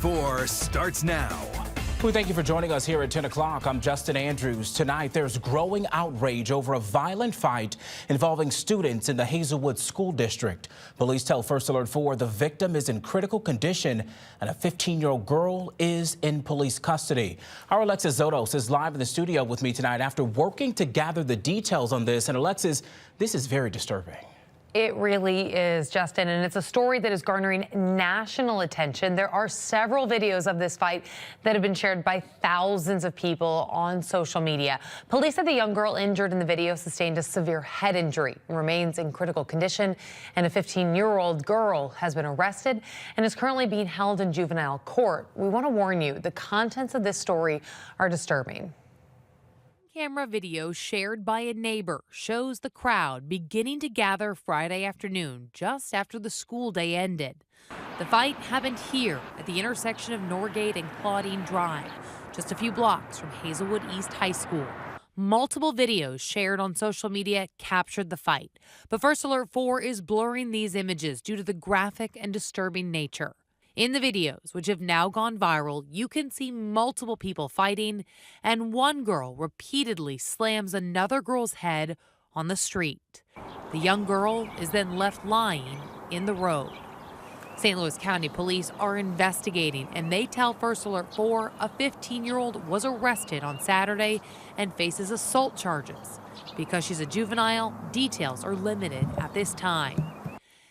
4 starts now. We thank you for joining us here at 10 o'clock. I'm Justin Andrews. Tonight, there's growing outrage over a violent fight involving students in the Hazelwood School District. Police tell First Alert 4 the victim is in critical condition and a 15-year-old girl is in police custody. Our Alexis Zotos is live in the studio with me tonight after working to gather the details on this. And Alexis, this is very disturbing. It really is, Justin, and it's a story that is garnering national attention. There are several videos of this fight that have been shared by thousands of people on social media. Police said the young girl injured in the video sustained a severe head injury, remains in critical condition, and a 15-year-old girl has been arrested and is currently being held in juvenile court. We want to warn you, the contents of this story are disturbing. Camera video shared by a neighbor shows the crowd beginning to gather Friday afternoon just after the school day ended. The fight happened here at the intersection of Norgate and Claudine Drive, just a few blocks from Hazelwood East High School. Multiple videos shared on social media captured the fight, but First Alert 4 is blurring these images due to the graphic and disturbing nature. In the videos, which have now gone viral, you can see multiple people fighting, and one girl repeatedly slams another girl's head on the street. The young girl is then left lying in the road. St. Louis County Police are investigating, and they tell First Alert 4 a 15-year-old was arrested on Saturday and faces assault charges. Because she's a juvenile, details are limited at this time.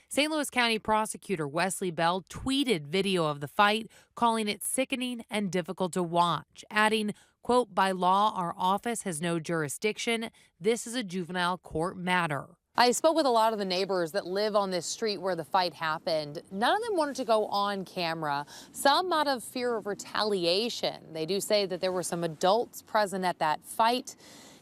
St. Louis County Prosecutor Wesley Bell tweeted video of the fight, calling it sickening and difficult to watch, adding, quote, "By law, our office has no jurisdiction. This is a juvenile court matter." I spoke with a lot of the neighbors that live on this street where the fight happened. None of them wanted to go on camera, some out of fear of retaliation. They do say that there were some adults present at that fight,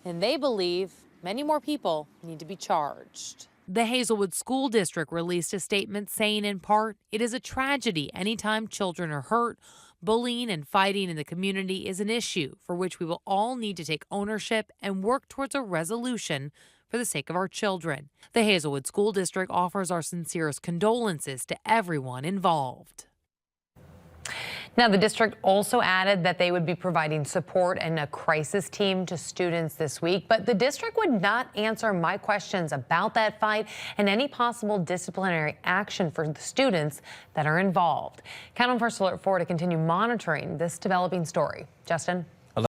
and they believe many more people need to be charged. The Hazelwood School District released a statement saying, in part, it is a tragedy anytime children are hurt. Bullying and fighting in the community is an issue for which we will all need to take ownership and work towards a resolution for the sake of our children. The Hazelwood School District offers our sincerest condolences to everyone involved. Now, the district also added that they would be providing support and a crisis team to students this week, but the district would not answer my questions about that fight and any possible disciplinary action for the students that are involved. Count on First Alert 4 to continue monitoring this developing story. Justin?